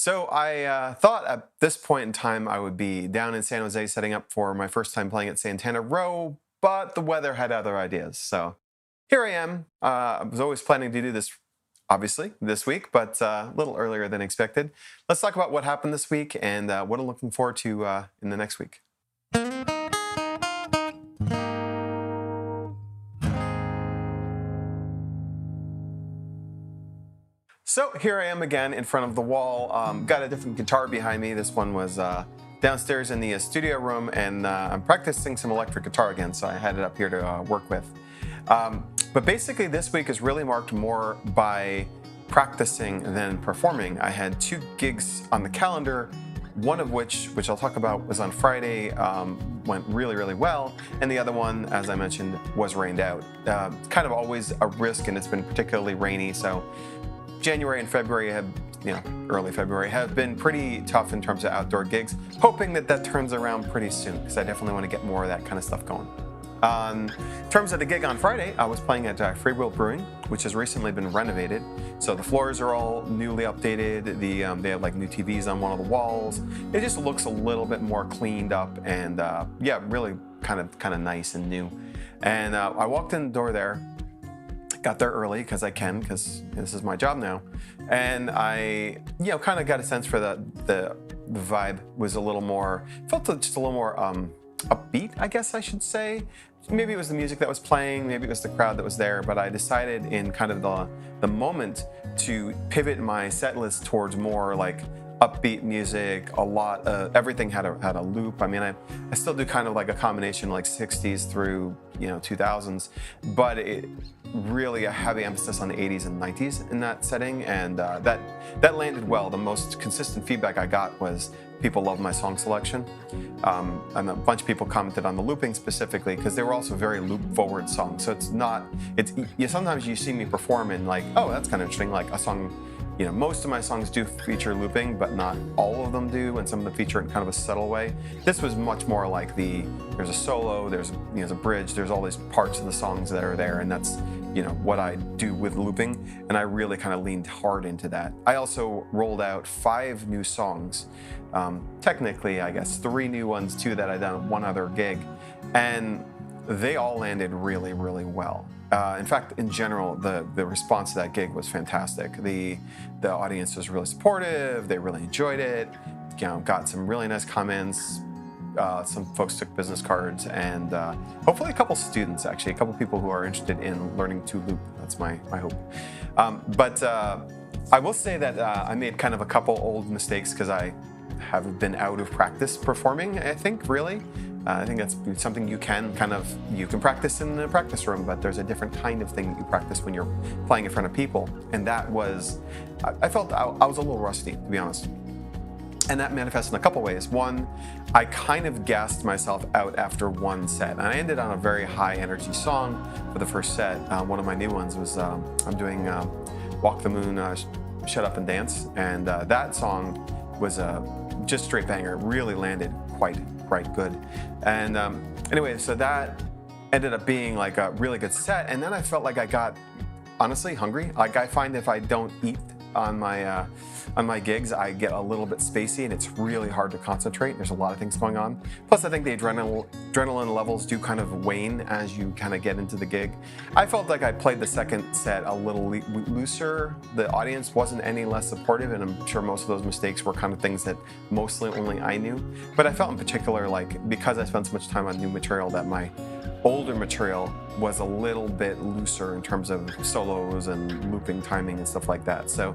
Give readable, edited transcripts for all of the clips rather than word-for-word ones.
So I thought at this point in time I would be down in San Jose setting up for my first time playing at Santana Row, but the weather had other ideas. So here I am. I was always planning to do this, obviously, this week, but a little earlier than expected. Let's talk about what happened this week and what I'm looking forward to in the next week. So here I am again in front of the wall. Got a different guitar behind me. This one was downstairs in the studio room, and I'm practicing some electric guitar again, so I had it up here to work with. But basically this week is really marked more by practicing than performing. I had 2 gigs on the calendar, one of which I'll talk about, was on Friday, went really, really well, and the other one, as I mentioned, was rained out. Kind of always a risk, and it's been particularly rainy, so January and February early February have been pretty tough in terms of outdoor gigs. Hoping that turns around pretty soon, because I definitely want to get more of that kind of stuff going. In terms of the gig on Friday, I was playing at Free Will Brewing, which has recently been renovated. So the floors are all newly updated. They have like new TVs on one of the walls. It just looks a little bit more cleaned up, and yeah, really kind of nice and new. And I walked in the door there. Got there early because I can, because this is my job now, and I, kind of got a sense for the vibe was a little more, felt just a little more upbeat, I guess I should say. Maybe it was the music that was playing, maybe it was the crowd that was there, but I decided in kind of the moment to pivot my set list towards more like upbeat music. Everything had a loop. I mean, I still do kind of like a combination like 60s through 2000s, but it really a heavy emphasis on the 80s and 90s in that setting, and that landed well. The most consistent feedback I got was people love my song selection, and a bunch of people commented on the looping specifically because they were also very loop forward songs. So sometimes you see me perform and like, oh, that's kind of interesting, like a song. Most of my songs do feature looping, but not all of them do, and some of them feature it in kind of a subtle way. This was much more like there's a solo, there's a bridge, there's all these parts of the songs that are there, and that's what I do with looping, and I really kind of leaned hard into that. I also rolled out 5 new songs, technically I guess 3 new ones too that I done at one other gig, and they all landed really, really well. In fact, in general, the response to that gig was fantastic. The audience was really supportive. They really enjoyed it. Got some really nice comments. Some folks took business cards, and hopefully a couple students, actually, a couple people who are interested in learning to loop. That's my hope. But I will say that I made kind of a couple old mistakes because I have been out of practice performing, I think, really. I think that's something you can practice in the practice room, but there's a different kind of thing that you practice when you're playing in front of people. And that was, I felt I was a little rusty, to be honest. And that manifests in a couple ways. One, I kind of gassed myself out after one set. And I ended on a very high energy song for the first set. One of my new ones was, I'm doing Walk the Moon, Shut Up and Dance. And that song was just straight banger. It really landed quite good. And anyway, so that ended up being like a really good set. And then I felt like I got, honestly, hungry. Like I find if I don't eat on my gigs, I get a little bit spacey, and it's really hard to concentrate. There's a lot of things going on. Plus, I think the adrenaline levels do kind of wane as you kind of get into the gig. I felt like I played the second set a little looser. The audience wasn't any less supportive, and I'm sure most of those mistakes were kind of things that mostly only I knew. But I felt in particular like, because I spent so much time on new material, that my older material was a little bit looser in terms of solos and looping timing and stuff like that. So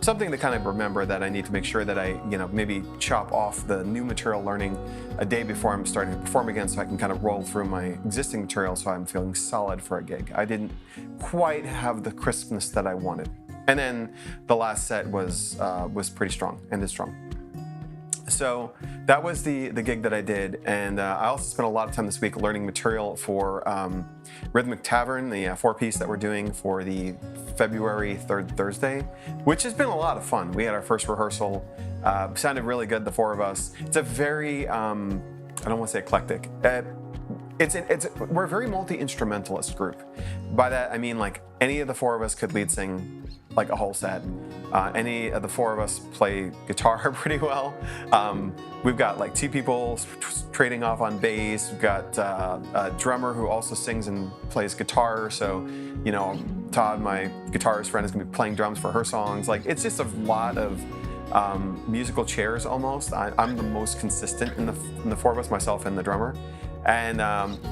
something to kind of remember, that I need to make sure that I maybe chop off the new material learning a day before I'm starting to perform again, so I can kind of roll through my existing material so I'm feeling solid for a gig. I didn't quite have the crispness that I wanted. And then the last set was pretty strong, ended strong. So that was the gig that I did, and I also spent a lot of time this week learning material for Rhythmic Tavern, the 4-piece that we're doing for the February 3rd Thursday, which has been a lot of fun. We had our first rehearsal, sounded really good, the 4 of us. It's a very, I don't want to say eclectic. we're a very multi-instrumentalist group. By that I mean like any of the four of us could lead sing like a whole set. Any of the four of us play guitar pretty well. We've got like two people trading off on bass. We've got a drummer who also sings and plays guitar. So, you know, Todd, my guitarist friend, is gonna be playing drums for her songs. Like, it's just a lot of musical chairs almost. I'm the most consistent in the four of us, myself and the drummer. And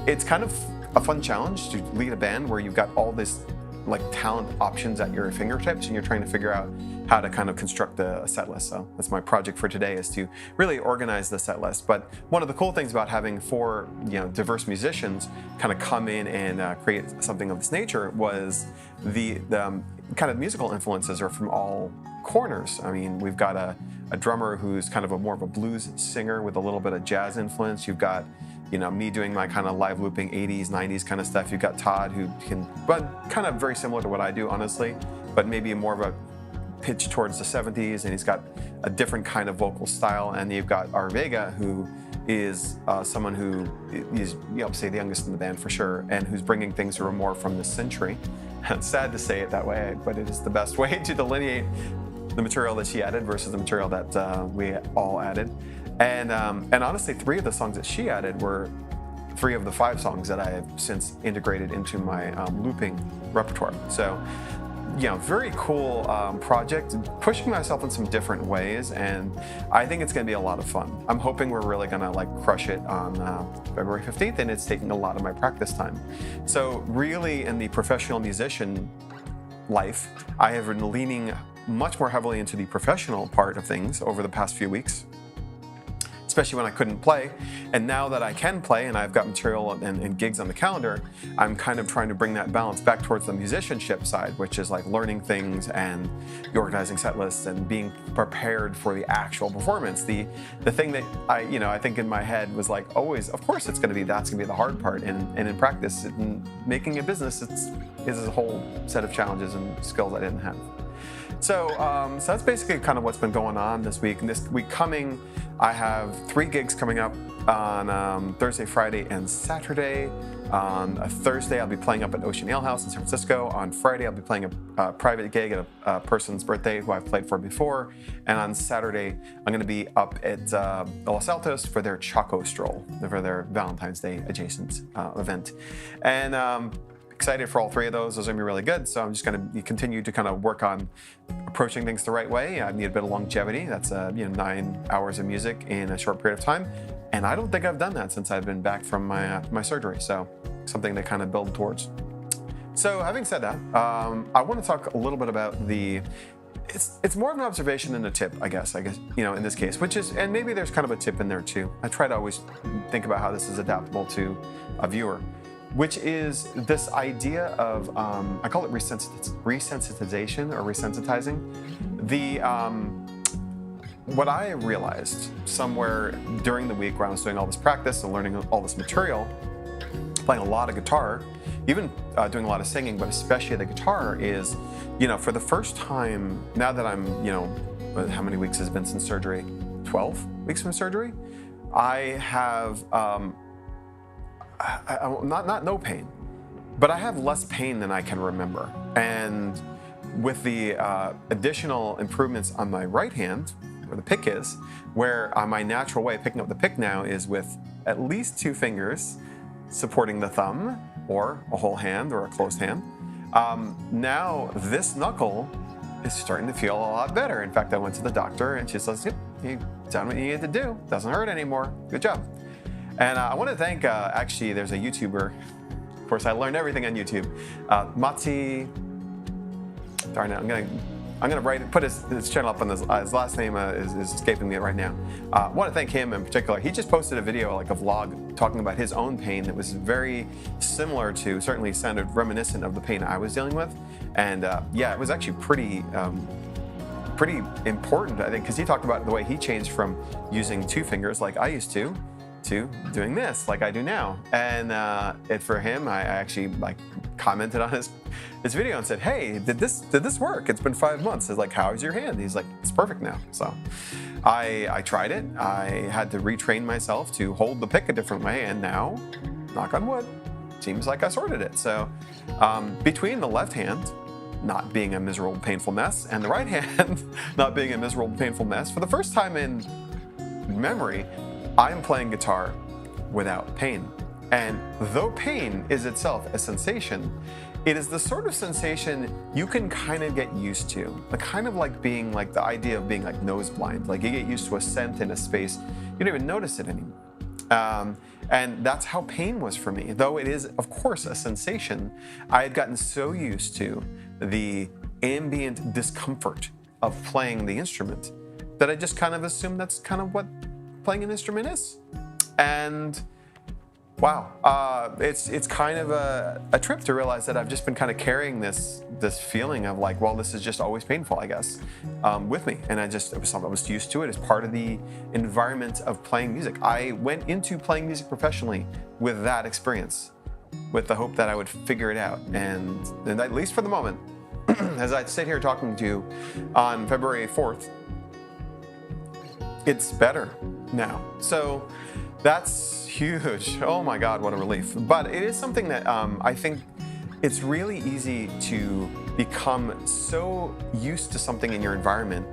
it's kind of a fun challenge to lead a band where you've got all this like talent options at your fingertips and you're trying to figure out how to kind of construct a set list. So that's my project for today, is to really organize the set list. But one of the cool things about having four, you know, diverse musicians kind of come in and create something of this nature was the kind of musical influences are from all corners. I mean, we've got a drummer who's kind of more of a blues singer with a little bit of jazz influence. You've got, you know, me doing my kind of live looping 80s, 90s kind of stuff. You've got Todd, who can, but kind of very similar to what I do, honestly, but maybe more of a pitch towards the 70s, and he's got a different kind of vocal style. And you've got R. Vega, who is someone who is, you know, say the youngest in the band for sure, and who's bringing things that are more from this century. It's sad to say it that way, but it is the best way to delineate the material that she added versus the material that we all added. And honestly, 3 of the songs that she added were 3 of the 5 songs that I have since integrated into my looping repertoire. So, you know, very cool project, pushing myself in some different ways, and I think it's going to be a lot of fun. I'm hoping we're really going to like crush it on February 15th, and it's taking a lot of my practice time. So really, in the professional musician life, I have been leaning much more heavily into the professional part of things over the past few weeks, especially when I couldn't play. And now that I can play and I've got material and gigs on the calendar, I'm kind of trying to bring that balance back towards the musicianship side, which is like learning things and organizing set lists and being prepared for the actual performance. The thing that I think in my head was like always, of course that's gonna be the hard part. And in practice, in making a business, is a whole set of challenges and skills I didn't have. So that's basically kind of what's been going on this week. And this week coming, I have 3 gigs coming up on Thursday, Friday, and Saturday. On a Thursday, I'll be playing up at Ocean Ale House in San Francisco. On Friday, I'll be playing a private gig at a person's birthday who I've played for before. And on Saturday, I'm going to be up at Los Altos for their Choco Stroll, for their Valentine's Day adjacent event. And excited for all 3 of those. Those are going to be really good. So I'm just going to continue to kind of work on approaching things the right way. I need a bit of longevity. That's 9 hours of music in a short period of time. And I don't think I've done that since I've been back from my surgery. So something to kind of build towards. So having said that, I want to talk a little bit about it's more of an observation than a tip, I guess, in this case, which is, and maybe there's kind of a tip in there too. I try to always think about how this is adaptable to a viewer, which is this idea of, I call it resensitization or resensitizing. What I realized somewhere during the week where I was doing all this practice and learning all this material, playing a lot of guitar, even doing a lot of singing, but especially the guitar, is, for the first time, now that I'm, how many weeks has it been since surgery? 12 weeks from surgery? I have, not no pain, but I have less pain than I can remember. And with the additional improvements on my right hand, where the pick is, where my natural way of picking up the pick now is with at least 2 fingers supporting the thumb, or a whole hand or a closed hand. Now this knuckle is starting to feel a lot better. In fact, I went to the doctor and she says, "Yep, you've done what you needed to do. Doesn't hurt anymore. Good job." And I want to thank, actually, there's a YouTuber. Of course, I learned everything on YouTube. Matti, darn it, I'm gonna put his channel up on this. His last name is escaping me right now. I want to thank him in particular. He just posted a video, like a vlog, talking about his own pain that was very similar to, certainly sounded reminiscent of the pain I was dealing with. And yeah, it was actually pretty important, I think, because he talked about the way he changed from using 2 fingers like I used to doing this like I do now. And for him, I actually commented on his video and said, "Hey, did this work? It's been 5 months." It's like, "How's your hand?" He's like, "It's perfect now." So I tried it. I had to retrain myself to hold the pick a different way, and now knock on wood, seems like I sorted it. So between the left hand not being a miserable, painful mess, and the right hand not being a miserable, painful mess, for the first time in memory, I'm playing guitar without pain. And though pain is itself a sensation, it is the sort of sensation you can kind of get used to. The kind of like being like the idea of being like nose blind. Like you get used to a scent in a space, you don't even notice it anymore. And that's how pain was for me. Though it is, of course, a sensation, I had gotten so used to the ambient discomfort of playing the instrument that I just kind of assumed that's kind of what playing an instrument is. And wow, it's kind of a trip to realize that I've just been kind of carrying this feeling of like, well, this is just always painful, I guess, with me. And it was something I was used to it as part of the environment of playing music. I went into playing music professionally with that experience, with the hope that I would figure it out. And at least for the moment, as I sit here talking to you on February 4th, it's better now. So that's huge. Oh my God, what a relief. But it is something that I think it's really easy to become so used to something in your environment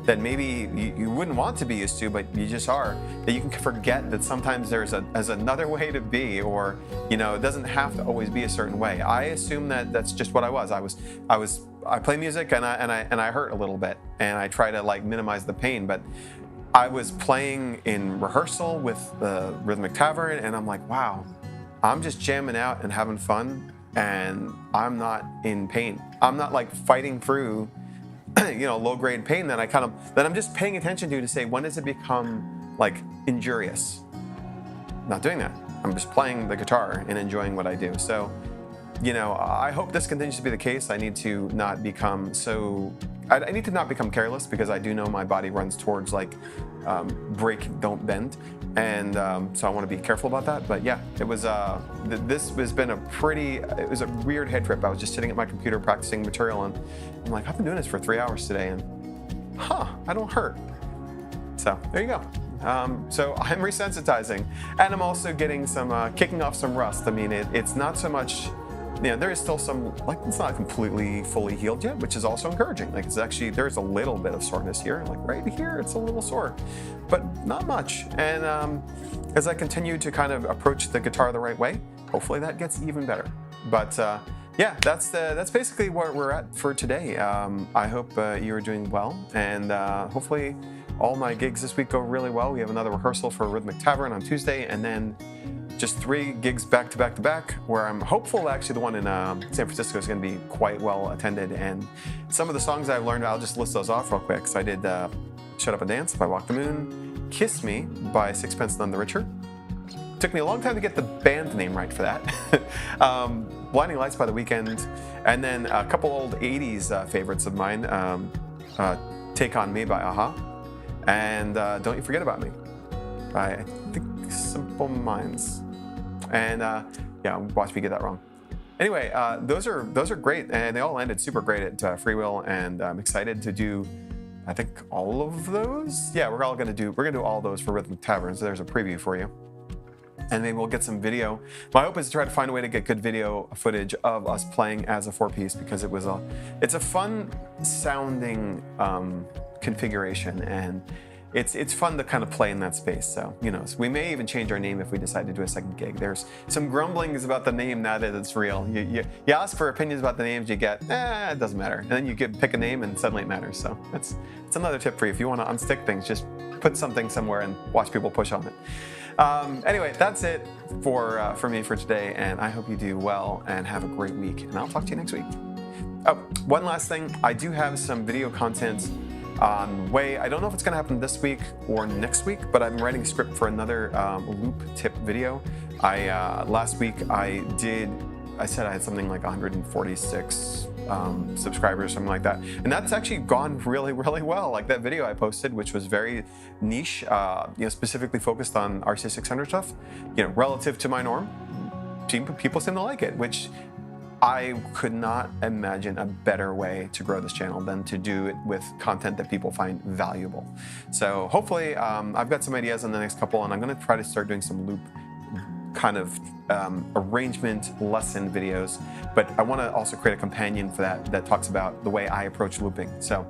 that maybe you wouldn't want to be used to, but you just are, that you can forget that sometimes there's another way to be, or, you know, it doesn't have to always be a certain way. I assume that that's just what I was. I play music and I hurt a little bit, and I try to like minimize the pain, but I was playing in rehearsal with the Rhythmic Tavern, and I'm like, wow, I'm just jamming out and having fun, and I'm not in pain. I'm not like fighting through, you know, low-grade pain that I'm just paying attention to say, when does it become like injurious? Not doing that. I'm just playing the guitar and enjoying what I do. So, you know, I hope this continues to be the case. I need to not become I need to not become careless, because I do know my body runs towards like break, don't bend. And so I want to be careful about that. But yeah, it was, this has been it was a weird head trip. I was just sitting at my computer practicing material, and I'm like, I've been doing this for 3 hours today, and I don't hurt. So there you go. So I'm resensitizing, and I'm also getting some, kicking off some rust. I mean, it's not so much, you know, there is still some, like, it's not completely fully healed yet, which is also encouraging. Like, it's actually, there's a little bit of soreness here. Like right here, it's a little sore, but not much. And as I continue to kind of approach the guitar the right way, hopefully that gets even better. But yeah, that's basically where we're at for today. I hope you are doing well, and hopefully all my gigs this week go really well. We have another rehearsal for Rhythmic Tavern on Tuesday, and then just 3 gigs back to back to back, where I'm hopeful actually the one in San Francisco is going to be quite well attended. And some of the songs I've learned, I'll just list those off real quick. So I did Shut Up and Dance by Walk the Moon, Kiss Me by Sixpence None the Richer. Took me a long time to get the band name right for that. Blinding Lights by The Weeknd, and then a couple old 80s favorites of mine, Take On Me by Aha, and Don't You Forget About Me by, I think, Simple Minds. And yeah, watch me get that wrong. Anyway, those are great, and they all ended super great at Freewheel, and I'm excited to do, I think, all of those. Yeah, we're gonna do all those for Rhythmic Tavern. So there's a preview for you, and maybe we'll get some video. My hope is to try to find a way to get good video footage of us playing as a 4-piece, because it's a fun sounding configuration, and it's fun to kind of play in that space. So, you know, so we may even change our name if we decide to do a second gig. There's some grumblings about the name now that it's real. You ask for opinions about the names, you get, it doesn't matter. And then you pick a name, and suddenly it matters. So that's another tip for you. If you want to unstick things, just put something somewhere and watch people push on it. Anyway, that's it for me for today, and I hope you do well and have a great week. And I'll talk to you next week. Oh, one last thing. I do have some video content way. I don't know if it's going to happen this week or next week, but I'm writing a script for another loop tip video. Last week I said I had something like 146 subscribers, something like that, and that's actually gone really, really well. Like that video I posted, which was very niche, you know, specifically focused on RC600 stuff, you know, relative to my norm, people seem to like it, which I could not imagine a better way to grow this channel than to do it with content that people find valuable. So hopefully I've got some ideas on the next couple, and I'm going to try to start doing some loop kind of arrangement lesson videos, but I want to also create a companion for that talks about the way I approach looping. So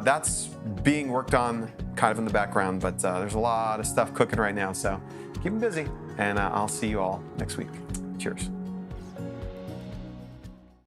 that's being worked on kind of in the background, but there's a lot of stuff cooking right now, so keep them busy, and I'll see you all next week. Cheers.